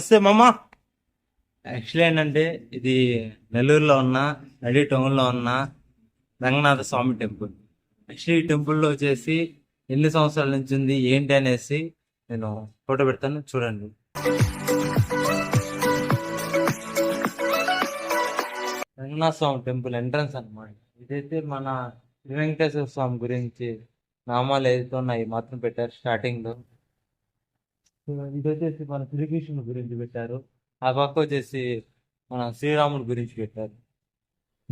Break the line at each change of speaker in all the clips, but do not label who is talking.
నమస్తే మామ. యాక్చువల్లీ ఏంటంటే ఇది నెల్లూరులో ఉన్న నడి టౌన్లో ఉన్న రంగనాథ స్వామి టెంపుల్. యాక్చువల్లీ ఈ టెంపుల్లో వచ్చేసి ఎన్ని సంవత్సరాల నుంచి ఉంది ఏంటి అనేసి నేను ఫోటో పెడతాను, చూడండి. రంగనాథ స్వామి టెంపుల్ ఎంట్రన్స్ అన్నమాట. ఇదైతే మన శ్రీ వెంకటేశ్వర స్వామి గురించి నామాలు ఏదైతే ఉన్నాయి మాత్రం పెట్టారు స్టార్టింగ్ లో. ఇది వచ్చేసి మన శ్రీకృష్ణుడి గురించి పెట్టారు. ఆ పక్క వచ్చేసి మన శ్రీరాముడి గురించి పెట్టారు.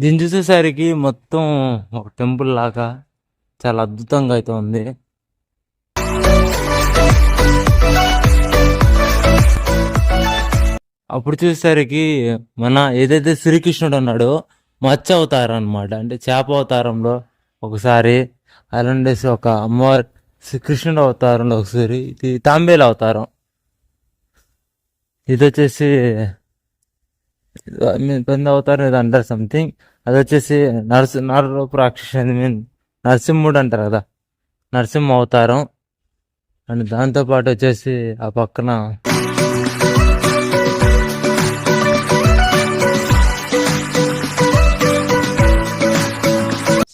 దీన్ని చూసేసరికి మొత్తం ఒక టెంపుల్ లాగా చాలా అద్భుతంగా అయితే ఉంది. అప్పుడు చూసేసరికి మన ఏదైతే శ్రీకృష్ణుడు అన్నాడో మత్స్య అవతారం అనమాట, అంటే చేప అవతారంలో ఒకసారి, అలాంటి ఒక అమ్మవారి కృష్ణుడు అవతారంలో ఒకసారి, ఇది తాంబేలు అవతారం. ఇది వచ్చేసి పెద్ద అవతారం ఇది అంటారు సంథింగ్. అది వచ్చేసి నరరూప రాక్షసి, మీన్ నరసింహుడు అంటారు కదా, నరసింహ అవతారం. అండ్ దాంతోపాటు వచ్చేసి ఆ పక్కన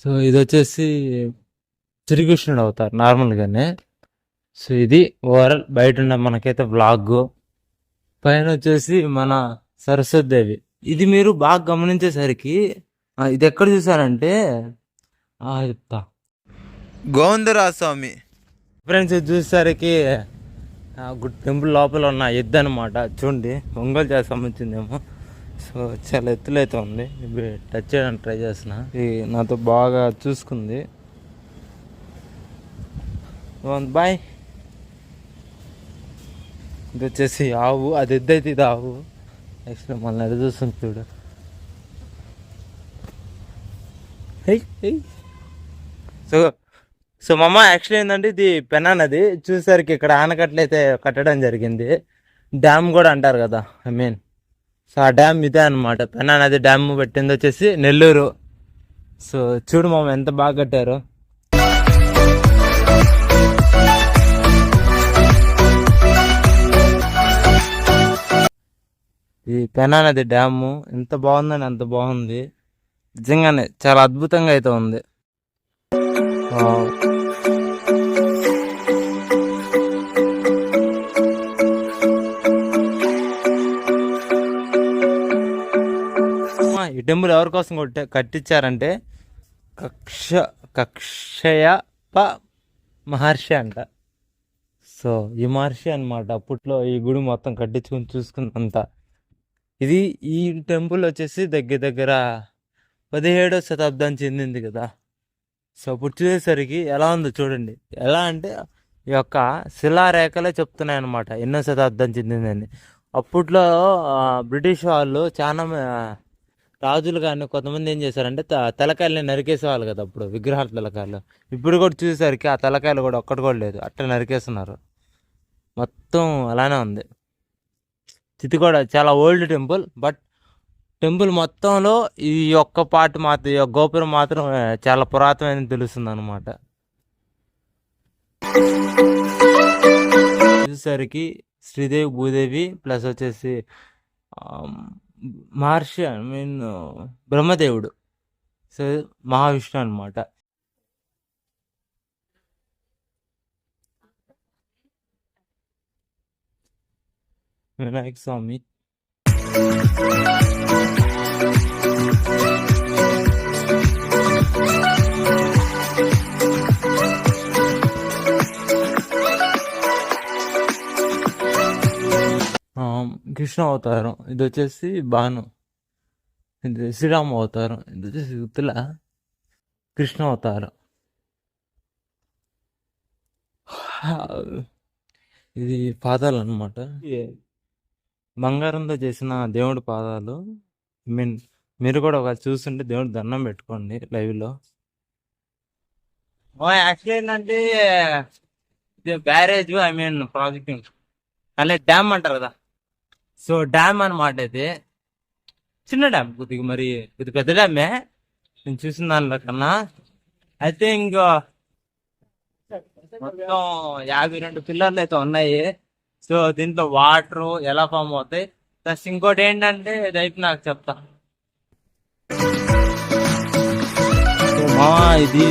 సో ఇది వచ్చేసి శ్రీకృష్ణుడు అవుతారు నార్మల్గానే. సో ఇది ఓవరాల్ బయట ఉన్న మనకైతే బ్లాగ్. పైన వచ్చేసి మన సరస్వతి దేవి. ఇది మీరు బాగా గమనించేసరికి ఇది ఎక్కడ చూసారంటే చెప్తా,
గోవిందరాజ స్వామి.
ఫ్రెండ్స్ ఇది చూసేసరికి టెంపుల్ లోపల ఉన్న ఎద్దు అనమాట. చూడండి, ఒంగోలు జాతి సంబంధించిందేమో. సో చాలా ఎత్తులు అయితే ఉంది. టచ్ చేయడానికి ట్రై చేస్తున్నా. ఇది నాతో బాగా చూసుకుంది. బాయ్. ఇది వచ్చేసి ఆవు, అది ఎద్దైతే ఇది ఆవు. నెక్స్ట్ మళ్ళీ ఎడ చూస్తుంది చూడు. సో మమ్మ యాక్చువల్లీ ఏంటంటే ఇది పెన్నా నది. చూసేసరికి ఇక్కడ ఆనకట్లు అయితే కట్టడం జరిగింది. డ్యామ్ కూడా అంటారు కదా, ఐ మీన్. సో ఆ డ్యామ్ ఇదే అనమాట. పెన్నా నది డ్యామ్ పెట్టింది వచ్చేసి నెల్లూరు. సో చూడు మమ్మ ఎంత బాగా కట్టారు. ఈ పెన్నా నది డ్యాము ఎంత బాగుందని అంత బాగుంది. నిజంగానే చాలా అద్భుతంగా అయితే ఉంది. ఈ టెంపుల్ ఎవరి కోసం కట్టించారంటే కక్షయప మహర్షి అంట. సో ఈ మహర్షి అనమాట అప్పట్లో ఈ గుడి మొత్తం కట్టించుకుని చూసుకున్నంత. ఇది ఈ టెంపుల్ వచ్చేసి దగ్గర దగ్గర 17వ శతాబ్దం చెందింది కదా. సో అప్పుడు చూసేసరికి ఎలా ఉందో చూడండి. ఎలా అంటే ఈ యొక్క శిలారేఖలే చెప్తున్నాయి అనమాట ఎన్నో శతాబ్దం చెందిందని. అప్పట్లో బ్రిటిష్ వాళ్ళు చాలా రాజులు కానీ కొంతమంది ఏం చేశారంటే తలకాయలని నరికేసేవాళ్ళు కదా అప్పుడు, విగ్రహాల తలకాయలు. ఇప్పుడు కూడా చూసేసరికి ఆ తలకాయలు కూడా ఒక్కటి కూడా లేదు, అట్లా నరికేస్తున్నారు. మొత్తం అలానే ఉంది. ఇది కూడా చాలా ఓల్డ్ టెంపుల్. బట్ టెంపుల్ మొత్తంలో ఈ ఒక్క పార్ట్ మాత్రం, ఈ గోపురం మాత్రం చాలా పురాతనమైన తెలుస్తుంది అనమాట. చూసేసరికి శ్రీదేవి భూదేవి ప్లస్ వచ్చేసి మహర్షి, ఐ మీన్ బ్రహ్మదేవుడు. సో మహావిష్ణు అనమాట. వినాయక స్వామి. కృష్ణ అవతారం. ఇది వచ్చేసి బాను. ఇది శ్రీరామ అవతారం. ఇది వచ్చేసి గుత్తుల కృష్ణ అవతారం. ఇది పాదాలు అనమాట, బంగారంతో చేసిన దేవుడి పాదాలు. ఐ మీన్ మీరు కూడా ఒక చూస్తుంటే దేవుడి దండం పెట్టుకోండి లైవ్లో. యాక్చువల్లీ ఏంటంటే ఇది బ్యారేజ్, ఐ మీన్ ప్రాజెక్ట్ అలా డ్యామ్ అంటారు కదా. సో డ్యామ్ అనమాట. ఇది చిన్న డ్యామ్, కొద్దిగా మరి ఇది పెద్ద డ్యామే నేను చూసిన దానిలో కన్నా. అయితే ఇంకా మొత్తం 52 పిల్లర్లు అయితే ఉన్నాయి. సో దీంట్లో వాటర్ ఎలా ఫామ్ అవుతాయి ప్లస్ ఇంకోటి ఏంటంటే ఇదైతే నాకు చెప్తా. సో మావా ఇది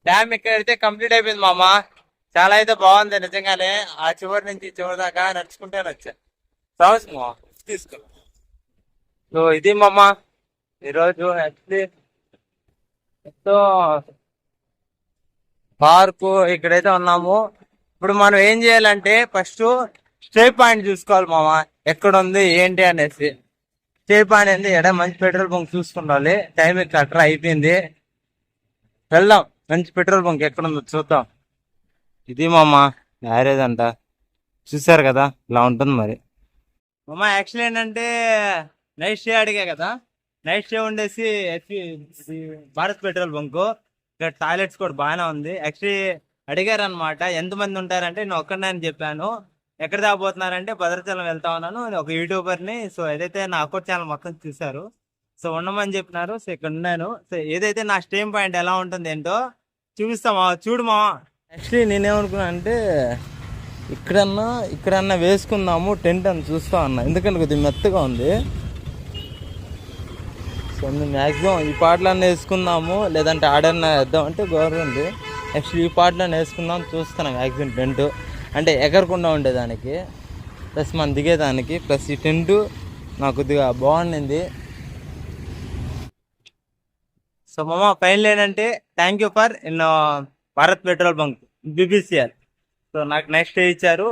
డ్యామ్ ఇక్కడైతే కంప్లీట్ అయిపోయింది మామ. చాలా అయితే బాగుంది నిజంగానే. ఆ చివరి నుంచి ఈ చివరి దాకా నడుచుకుంటే వచ్చా. రావచ్చు మామ, తీసుకో. సో ఇది మామ ఈరోజు యాక్చువల్లీ ఎంతో పార్కు ఇక్కడైతే ఉన్నాము. ఇప్పుడు మనం ఏం చేయాలంటే ఫస్ట్ స్టే పాయింట్ చూసుకోవాలి మామ, ఎక్కడ ఉంది ఏంటి అనేసి. స్టే పాయింట్ ఏంది ఎక్కడ మంచి పెట్రోల్ బంక్ చూసుకుండాలి. టైం ఇక్కడ అయిపోయింది, వెళ్దాం. మంచి పెట్రోల్ బంక్ ఎక్కడ ఉందో చూద్దాం. ఇది మామ మ్యారేజ్ అంట, చూసారు కదా ఇలా ఉంటుంది మరి. మామ యాక్చువల్లీ ఏంటంటే నైట్ స్టే అడిగా కదా, నైట్ స్టే ఉండేసి భారత్ పెట్రోల్ బంక్. ఇక్కడ టాయిలెట్స్ కూడా బాగానే ఉంది. యాక్చువల్లీ అడిగారు అనమాట ఎంతమంది ఉంటారంటే నేను ఒక్కడినే అని చెప్పాను. ఎక్కడ దాపోతున్నారంటే భద్రాచలం వెళ్తా ఉన్నాను, నేను ఒక యూట్యూబర్ని. సో ఏదైతే నా అకౌంట్ ఛానల్ మొత్తం చూసారు, సో ఉండమని చెప్పినారు. సో ఇక్కడ ఉన్నాను. సో ఏదైతే నా స్టే పాయింట్ ఎలా ఉంటుంది ఏంటో చూపిస్తామా, చూడు మావా. యాక్చువల్లీ నేనేమనుకున్నా అంటే ఇక్కడన్నా వేసుకుందాము టెంట్ అని చూస్తా ఉన్నా, ఎందుకంటే కొద్దిగా మెత్తగా ఉంది. సో మ్యాక్సిమం ఈ పాటలన్నా వేసుకుందాము, లేదంటే ఆడన్నా వేద్దాం అంటే గవర్నమెంట్. యాక్చువల్లీ ఈ పాటలన్నా వేసుకుందాం చూస్తున్నాం మ్యాక్సిమం టెంట్, అంటే ఎగరకుండా ఉండేదానికి ప్లస్ మనం దిగేదానికి. ప్లస్ ఈ టెంట్ నాకు కొద్దిగా బాగుండింది. సో మామ ఫైనల్ ఏంటంటే thank you for in Bharat petrol bunk BBCL. So నాకు నెక్స్ట్ డే ఇచ్చారు,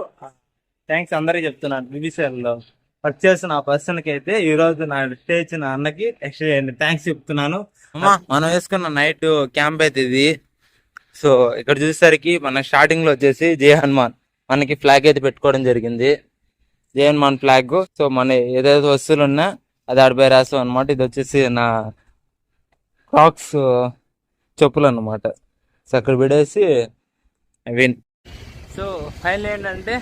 థ్యాంక్స్ అందరికీ చెప్తున్నాను. బీబీసీఎల్లో వర్క్ చేసిన ఆ పర్సన్కి అయితే ఈ రోజు నా స్టే ఇచ్చిన అన్నకి నెక్స్ట్ థ్యాంక్స్ చెప్తున్నాను. అమ్మా మనం వేసుకున్న నైట్ క్యాంప్ అయితే ఇది. సో ఇక్కడ చూసేసరికి మన స్టార్టింగ్ లో వచ్చేసి జై హనుమాన్ మనకి ఫ్లాగ్ అయితే పెట్టుకోవడం జరిగింది, జై హనుమాన్ ఫ్లాగ్. సో మన ఏదైతే వస్తువులు ఉన్నా అది ఆడిపోయి రాస్తాం అనమాట. ఇది వచ్చేసి నా క్రాక్స్ చెప్పులు అన్నమాట. సో అక్కడ పెడేసి విన్. సో ఫైనల్ ఏంటంటే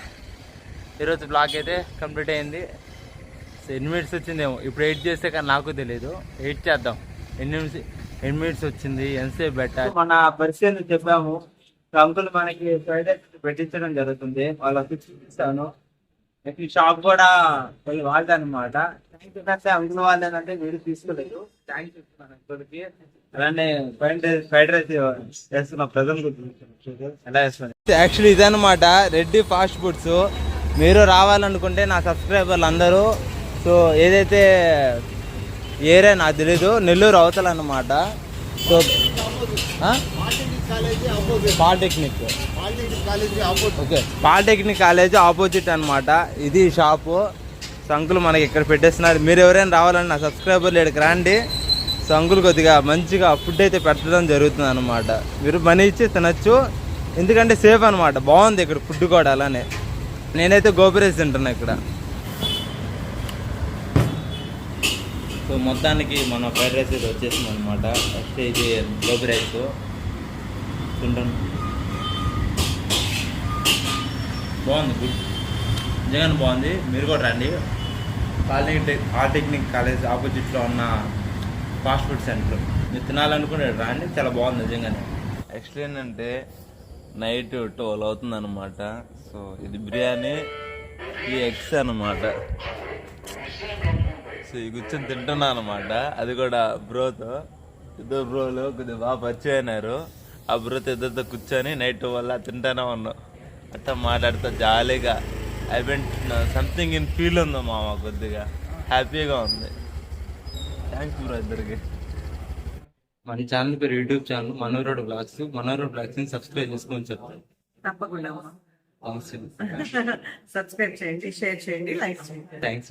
ఈరోజు బ్లాగ్ అయితే కంప్లీట్ అయింది. సో ఎన్ని మినిట్స్ వచ్చిందేమో ఇప్పుడు ఎయిట్ చేస్తే కానీ నాకు తెలియదు. ఎయిట్ చేద్దాం, ఎన్ని మినిట్స్ వచ్చింది, ఎంతసేపు పెట్టాలి. మన పరిస్థితి చెప్పాము. అంకుల్ మనకి ఫ్రైడ్ రైస్ పెట్టించడం జరుగుతుంది, వాళ్ళకి చూపిస్తాను. ఈ షాప్ కూడా వాళ్ళది అనమాట. అంకుల్ వాళ్ళు ఏంటంటే వీడియో తీసుకోలేదు, థ్యాంక్స్ చెప్తున్నాను అంకుల్కి. అలానే ఫ్రైడ్ రైస్ చేస్తున్న ప్రజలు ఎలా చేస్తున్నాను. యాక్చువల్లీ ఇదనమాట రెడ్డి ఫాస్ట్ ఫుడ్స్. మీరు రావాలనుకుంటే నా సబ్స్క్రైబర్లు అందరూ, సో ఏదైతే ఏరియా నాకు తెలీదు, నెల్లూరు అవతల అన్నమాట. So polytechnic okay, polytechnic college opposite అనమాట ఇది షాపు. సో అంకుల్ మనకి ఇక్కడ పెట్టేస్తున్నారు. మీరు ఎవరైనా రావాలని నా సబ్స్క్రైబర్లు ఇక్కడికి రండి. సో అంకుల్ కొద్దిగా మంచిగా ఫుడ్ అయితే పెట్టడం జరుగుతుంది అనమాట. మీరు మనీ ఇచ్చి తినచ్చు, ఎందుకంటే సేఫ్ అనమాట. బాగుంది ఇక్కడ ఫుడ్ కూడా. అలానే నేనైతే గోబీ రైస్ తింటున్నా ఇక్కడ. సో మొత్తానికి మన ఫ్రైడ్ రైస్ అయితే వచ్చేసింది అనమాట. ఫస్ట్ ఇది గోబీ రైస్ తింటాను, బాగుంది, గుడ్, నిజంగానే బాగుంది. మీరు కూడా రండి. పాలిటెక్నిక్ కాలేజ్ ఆపోజిట్లో ఉన్న ఫాస్ట్ ఫుడ్ సెంటర్. మీరు తినాలనుకునే రండి, చాలా బాగుంది నిజంగానే. యాక్చువల్లీ ఏంటంటే నైట్ 12 అవుతుంది అనమాట. సో ఇది బిర్యానీ, ఈ ఎగ్స్ అనమాట. సో ఈ కూర్చొని తింటున్నా అనమాట. అది కూడా బ్రోతో, ఇద్దరు బ్రోలు కొద్దిగా బాగా పరిచయం అయినారు. ఆ బ్రోతో ఇద్దరితో కూర్చొని నైట్ వల్ల తింటానే ఉన్నాం. అట్లా మాట్లాడుతూ జాలీగా I went something in feel ఉంది మామ, కొద్దిగా హ్యాపీగా ఉంది. థ్యాంక్స్ బ్రో ఇద్దరికి. మన ఛానల్ పేరు యూట్యూబ్ ఛానల్ మనోరోడ్ బ్లాగ్స్. మనోరోడ్ బ్లాగ్స్ ని సబ్స్క్రైబ్ చేసుకొని చెప్తాను
తప్పకుండా సబ్స్క్రైబ్ చేయండి, షేర్ చేయండి, లైక్ చేయండి.
థ్యాంక్స్.